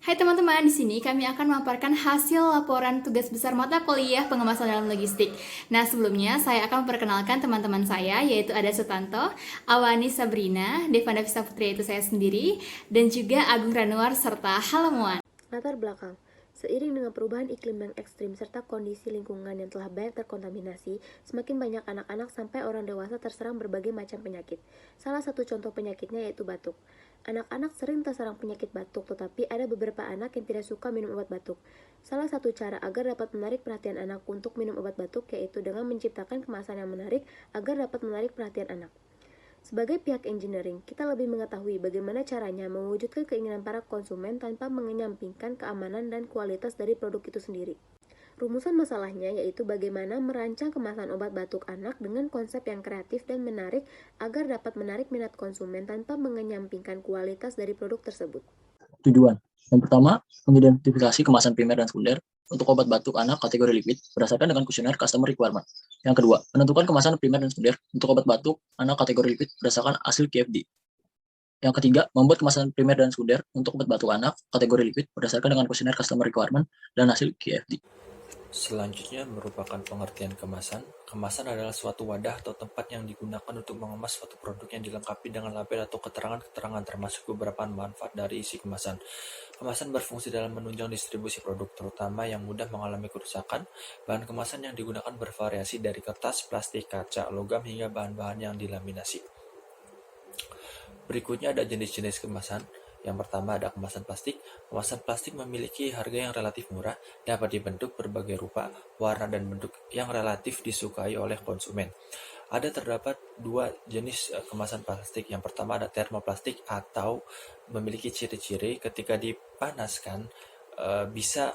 Hai teman-teman, di sini kami akan memaparkan hasil laporan tugas besar mata kuliah pengemasan dalam logistik. Nah, sebelumnya saya akan memperkenalkan teman-teman saya, yaitu ada Sutanto, Awani Sabrina, Devanda Visa Putri, yaitu saya sendiri, dan juga Agung Ranuar, serta Halamuan. Latar belakang. Seiring dengan perubahan iklim yang ekstrim serta kondisi lingkungan yang telah banyak terkontaminasi, semakin banyak anak-anak sampai orang dewasa terserang berbagai macam penyakit. Salah satu contoh penyakitnya yaitu batuk. Anak-anak sering terserang penyakit batuk, tetapi ada beberapa anak yang tidak suka minum obat batuk. Salah satu cara agar dapat menarik perhatian anak untuk minum obat batuk yaitu dengan menciptakan kemasan yang menarik agar dapat menarik perhatian anak. Sebagai pihak engineering, kita lebih mengetahui bagaimana caranya mewujudkan keinginan para konsumen tanpa mengenyampingkan keamanan dan kualitas dari produk itu sendiri. Rumusan masalahnya yaitu bagaimana merancang kemasan obat batuk anak dengan konsep yang kreatif dan menarik agar dapat menarik minat konsumen tanpa mengenyampingkan kualitas dari produk tersebut. Tujuan. Yang pertama, mengidentifikasi kemasan primer dan sekunder untuk obat batuk anak kategori liquid berdasarkan dengan kuesioner customer requirement. Yang kedua, menentukan kemasan primer dan sekunder untuk obat batuk anak kategori liquid berdasarkan hasil QFD. Yang ketiga, membuat kemasan primer dan sekunder untuk obat batuk anak kategori liquid berdasarkan dengan kuesioner customer requirement dan hasil QFD. Selanjutnya merupakan pengertian kemasan. Kemasan adalah suatu wadah atau tempat yang digunakan untuk mengemas suatu produk yang dilengkapi dengan label atau keterangan-keterangan termasuk beberapa manfaat dari isi kemasan. Kemasan berfungsi dalam menunjang distribusi produk, terutama yang mudah mengalami kerusakan. Bahan kemasan yang digunakan bervariasi dari kertas, plastik, kaca, logam, hingga bahan-bahan yang dilaminasi. Berikutnya ada jenis-jenis kemasan. Yang pertama ada kemasan plastik. Kemasan plastik memiliki harga yang relatif murah, dapat dibentuk berbagai rupa, warna, dan bentuk yang relatif disukai oleh konsumen. Terdapat dua jenis kemasan plastik. Yang pertama ada termoplastik atau memiliki ciri-ciri ketika dipanaskan bisa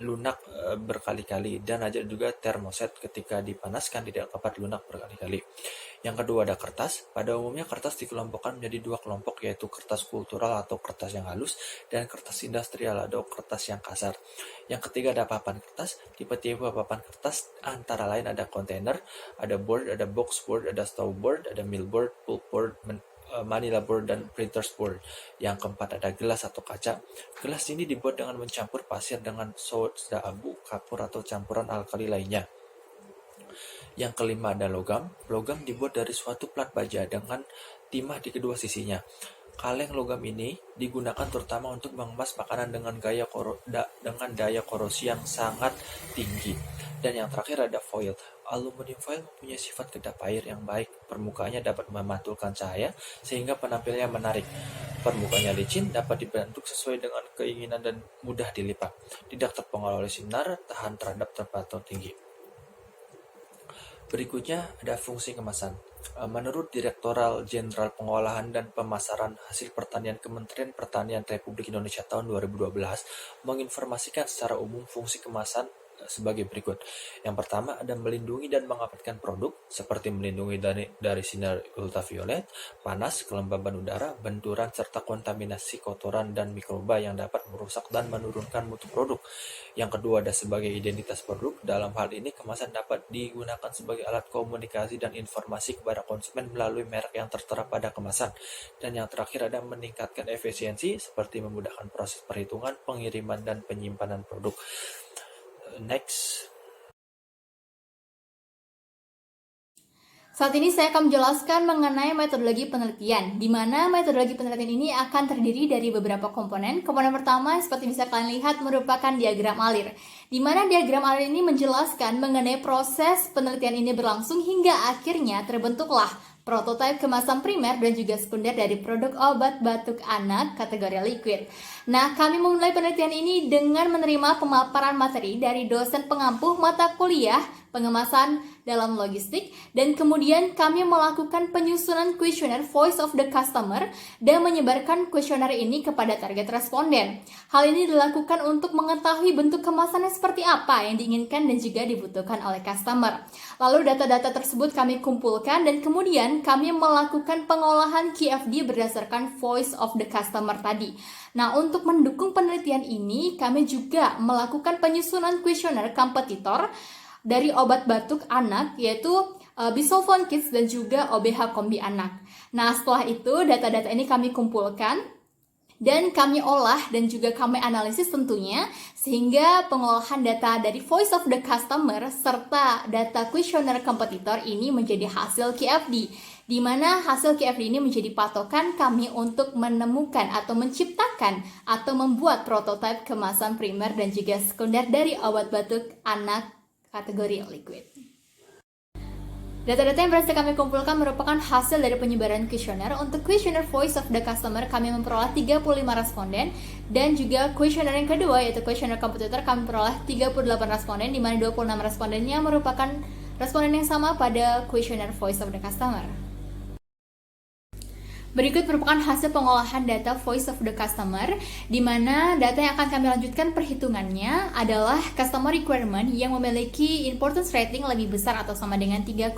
lunak berkali-kali, dan ada juga termoset ketika dipanaskan tidak dapat lunak berkali-kali. Yang kedua ada kertas. Pada umumnya kertas dikelompokkan menjadi dua kelompok, yaitu kertas kultural atau kertas yang halus dan kertas industrial atau kertas yang kasar. Yang ketiga ada papan kertas. Tipe-tipe papan kertas antara lain ada kontainer, ada board, ada box board, ada stow board, ada mill board, pulp board, manila board, dan printers board. Yang keempat ada gelas atau kaca. Gelas ini dibuat dengan mencampur pasir dengan soda abu, kapur, atau campuran alkali lainnya. Yang kelima ada logam. Logam dibuat dari suatu plat baja dengan timah di kedua sisinya. Kaleng logam ini digunakan terutama untuk mengemas makanan dengan daya korosi yang sangat tinggi. Dan yang terakhir ada foil. Aluminium foil mempunyai sifat kedap air yang baik. Permukaannya dapat memantulkan cahaya sehingga penampilannya menarik. Permukaannya licin, dapat dibentuk sesuai dengan keinginan dan mudah dilipat. Tidak terpengaruh oleh sinar, tahan terhadap temperatur tinggi. Berikutnya ada fungsi kemasan. Menurut Direktorat Jenderal Pengolahan dan Pemasaran Hasil Pertanian Kementerian Pertanian Republik Indonesia tahun 2012 menginformasikan secara umum fungsi kemasan sebagai berikut. Yang pertama ada melindungi dan mengawetkan produk, seperti melindungi dari sinar ultraviolet, panas, kelembaban udara, benturan, serta kontaminasi kotoran dan mikroba yang dapat merusak dan menurunkan mutu produk. Yang kedua ada sebagai identitas produk. Dalam hal ini kemasan dapat digunakan sebagai alat komunikasi dan informasi kepada konsumen melalui merek yang tertera pada kemasan. Dan yang terakhir ada meningkatkan efisiensi, seperti memudahkan proses perhitungan, pengiriman, dan penyimpanan produk. Next. Saat ini saya akan menjelaskan mengenai metodologi penelitian, di mana metodologi penelitian ini akan terdiri dari beberapa komponen. Komponen pertama, seperti bisa kalian lihat, merupakan diagram alir, di mana diagram alir ini menjelaskan mengenai proses penelitian ini berlangsung hingga akhirnya terbentuklah prototipe kemasan primer dan juga sekunder dari produk obat batuk anak kategori liquid. Nah, kami memulai penelitian ini dengan menerima pemaparan materi dari dosen pengampu mata kuliah pengemasan dalam logistik, dan kemudian kami melakukan penyusunan kuesioner Voice of the Customer dan menyebarkan kuesioner ini kepada target responden. Hal ini dilakukan untuk mengetahui bentuk kemasannya seperti apa yang diinginkan dan juga dibutuhkan oleh customer. Lalu data-data tersebut kami kumpulkan dan kemudian kami melakukan pengolahan QFD berdasarkan Voice of the Customer tadi. Nah, untuk mendukung penelitian ini, kami juga melakukan penyusunan kuesioner kompetitor dari obat batuk anak, yaitu Bisolvon Kids dan juga OBH Kombi Anak. Nah, setelah itu data-data ini kami kumpulkan Dan kami olah dan juga kami analisis tentunya, sehingga pengolahan data dari voice of the customer serta data kuesioner kompetitor ini menjadi hasil QFD, di mana hasil QFD ini menjadi patokan kami untuk menemukan atau menciptakan atau membuat prototipe kemasan primer dan juga sekunder dari obat batuk anak kategori liquid. Data-data yang berhasil kami kumpulkan merupakan hasil dari penyebaran kuesioner. Untuk kuesioner voice of the customer kami memperoleh 35 responden, dan juga kuesioner yang kedua yaitu kuesioner kompetitor kami memperoleh 38 responden, di mana 26 respondennya merupakan responden yang sama pada kuesioner voice of the customer. Berikut merupakan hasil pengolahan data voice of the customer, di mana data yang akan kami lanjutkan perhitungannya adalah customer requirement yang memiliki importance rating lebih besar atau sama dengan 3,000,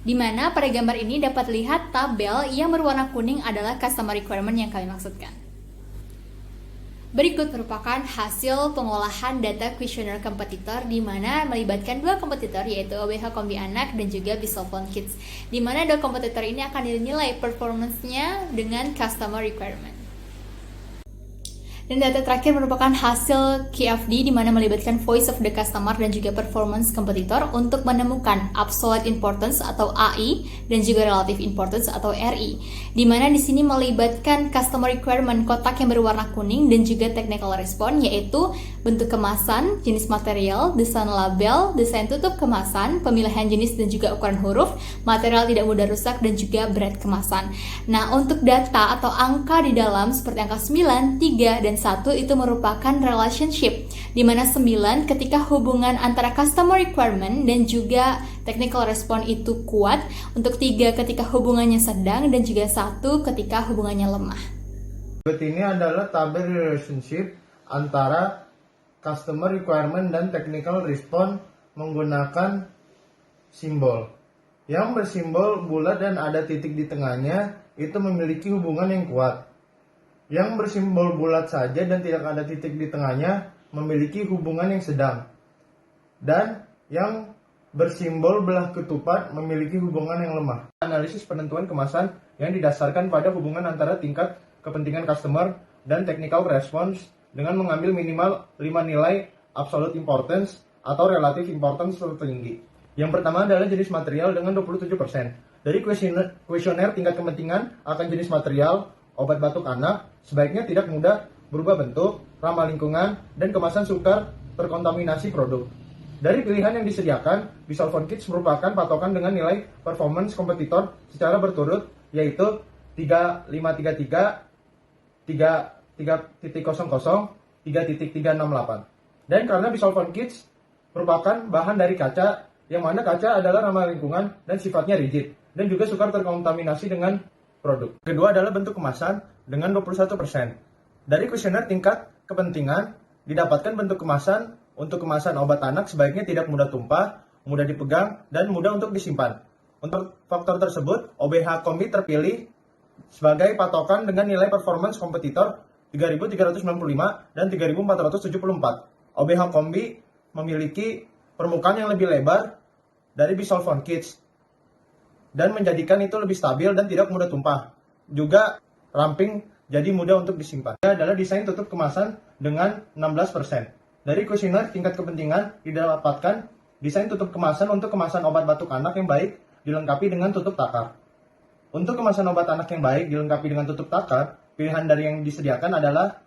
di mana pada gambar ini dapat lihat tabel yang berwarna kuning adalah customer requirement yang kami maksudkan. Berikut merupakan hasil pengolahan data kuesioner kompetitor, di mana melibatkan dua kompetitor yaitu OBH Kombi Anak dan juga Bisolfon Kids, di mana dua kompetitor ini akan dinilai performance-nya dengan customer requirement. Dan data terakhir merupakan hasil QFD, di mana melibatkan voice of the customer dan juga performance kompetitor untuk menemukan absolute importance atau AI dan juga relative importance atau RI, di mana di sini melibatkan customer requirement kotak yang berwarna kuning dan juga technical response, yaitu bentuk kemasan, jenis material, desain label, desain tutup kemasan, pemilihan jenis dan juga ukuran huruf, material tidak mudah rusak dan juga berat kemasan. Nah, untuk data atau angka di dalam seperti angka 9, 3, dan 1 itu merupakan relationship, di mana 9 ketika hubungan antara customer requirement dan juga technical response itu kuat, untuk 3 ketika hubungannya sedang, dan juga 1 ketika hubungannya lemah. Berikut ini adalah tabel relationship antara customer requirement dan technical response menggunakan simbol. Yang bersimbol bulat dan ada titik di tengahnya itu memiliki hubungan yang kuat. Yang bersimbol bulat saja dan tidak ada titik di tengahnya memiliki hubungan yang sedang. Dan yang bersimbol belah ketupat memiliki hubungan yang lemah. Analisis penentuan kemasan yang didasarkan pada hubungan antara tingkat kepentingan customer dan technical response dengan mengambil minimal 5 nilai absolute importance atau relative importance tertinggi. Yang pertama adalah jenis material dengan 27%. Dari kuesioner tingkat kepentingan akan jenis material obat batuk anak sebaiknya tidak mudah berubah bentuk, ramah lingkungan, dan kemasan sukar terkontaminasi produk. Dari pilihan yang disediakan, Bisolfon Kids merupakan patokan dengan nilai performance kompetitor secara berturut, yaitu 3533, 3.00, 3.368. Dan karena Bisolfon Kids merupakan bahan dari kaca, yang mana kaca adalah ramah lingkungan dan sifatnya rigid, dan juga sukar terkontaminasi dengan produk. Kedua adalah bentuk kemasan dengan 21%. Dari kuesioner tingkat kepentingan didapatkan bentuk kemasan untuk kemasan obat anak sebaiknya tidak mudah tumpah, mudah dipegang, dan mudah untuk disimpan. Untuk faktor tersebut, OBH Kombi terpilih sebagai patokan dengan nilai performance kompetitor 3.395 dan 3.474. OBH Kombi memiliki permukaan yang lebih lebar dari Bisolfon Kids dan menjadikan itu lebih stabil dan tidak mudah tumpah. Juga ramping jadi mudah untuk disimpan. Ini adalah desain tutup kemasan dengan 16%. Dari kuesioner tingkat kepentingan didapatkan desain tutup kemasan untuk kemasan obat batuk anak yang baik dilengkapi dengan tutup takar. Untuk kemasan obat anak yang baik dilengkapi dengan tutup takar, pilihan dari yang disediakan adalah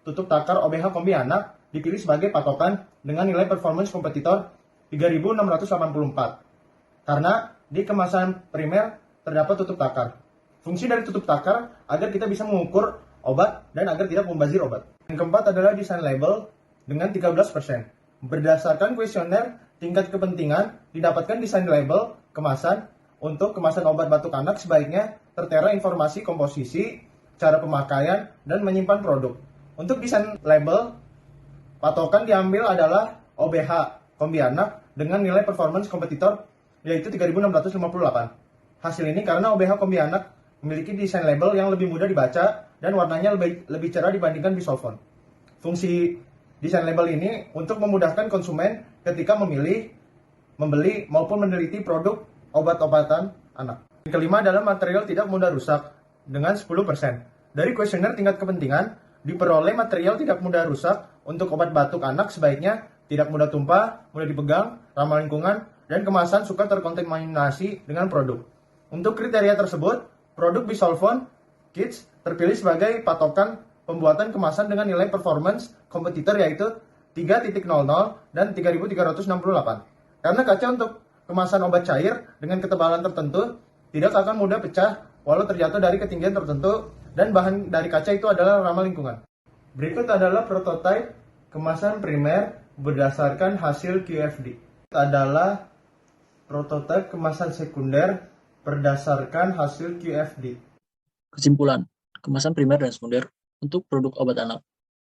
tutup takar OBH Kombi Anak dipilih sebagai patokan dengan nilai performance kompetitor 3.684. Karena di kemasan primer terdapat tutup takar. Fungsi dari tutup takar agar kita bisa mengukur obat dan agar tidak membazir obat. Yang keempat adalah desain label dengan 13%. Berdasarkan kuesioner tingkat kepentingan didapatkan desain label kemasan untuk kemasan obat batuk anak sebaiknya tertera informasi komposisi, cara pemakaian, dan menyimpan produk. Untuk desain label, patokan diambil adalah OBH Kombi Anak dengan nilai performance kompetitor yaitu 3.658. Hasil ini karena OBH Kombi Anak memiliki desain label yang lebih mudah dibaca dan warnanya lebih cerah dibandingkan Bisolfon. Fungsi desain label ini untuk memudahkan konsumen ketika memilih, membeli, maupun meneliti produk obat-obatan anak. Yang kelima adalah material tidak mudah rusak dengan 10%. Dari kuesioner tingkat kepentingan, diperoleh material tidak mudah rusak untuk obat batuk anak sebaiknya tidak mudah tumpah, mudah dipegang, ramah lingkungan, dan kemasan sukar terkontaminasi dengan produk. Untuk kriteria tersebut, produk Bisolvon Kids terpilih sebagai patokan pembuatan kemasan dengan nilai performance kompetitor yaitu 3.00 dan 3368. Karena kaca untuk kemasan obat cair dengan ketebalan tertentu tidak akan mudah pecah walau terjatuh dari ketinggian tertentu dan bahan dari kaca itu adalah ramah lingkungan. Berikut adalah prototipe kemasan primer berdasarkan hasil QFD. Adalah prototipe kemasan sekunder berdasarkan hasil QFD. Kesimpulan, kemasan primer dan sekunder untuk produk obat anak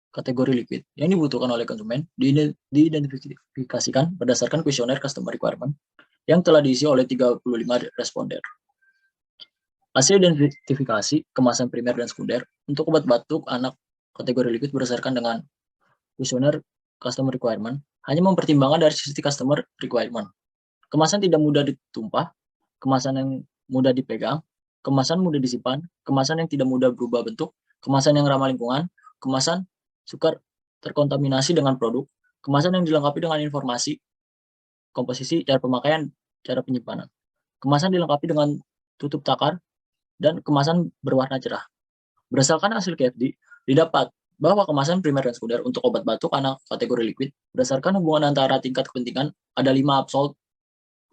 kategori liquid yang dibutuhkan oleh konsumen diidentifikasikan berdasarkan kuesioner customer requirement yang telah diisi oleh 35 responder. Hasil identifikasi kemasan primer dan sekunder untuk obat batuk anak kategori liquid berdasarkan dengan kuesioner customer requirement hanya mempertimbangkan dari sisi customer requirement. Kemasan tidak mudah ditumpah, kemasan yang mudah dipegang, kemasan mudah disimpan, kemasan yang tidak mudah berubah bentuk, kemasan yang ramah lingkungan, kemasan sukar terkontaminasi dengan produk, kemasan yang dilengkapi dengan informasi, komposisi, cara pemakaian, cara penyimpanan. Kemasan dilengkapi dengan tutup takar, dan kemasan berwarna cerah. Berdasarkan hasil QFD, didapat bahwa kemasan primer dan sekunder untuk obat batuk anak kategori liquid berdasarkan hubungan antara tingkat kepentingan ada 5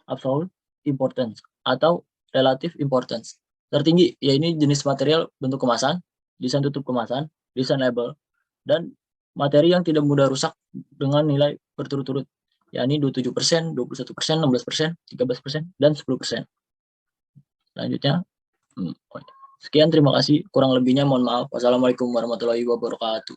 absolute importance atau relative importance. Tertinggi, yaitu jenis material bentuk kemasan, desain tutup kemasan, desain label, dan materi yang tidak mudah rusak dengan nilai berturut-turut, yakni 27%, 21%, 16%, 13%, dan 10%. Selanjutnya, sekian, terima kasih. Kurang lebihnya mohon maaf. Wassalamualaikum warahmatullahi wabarakatuh.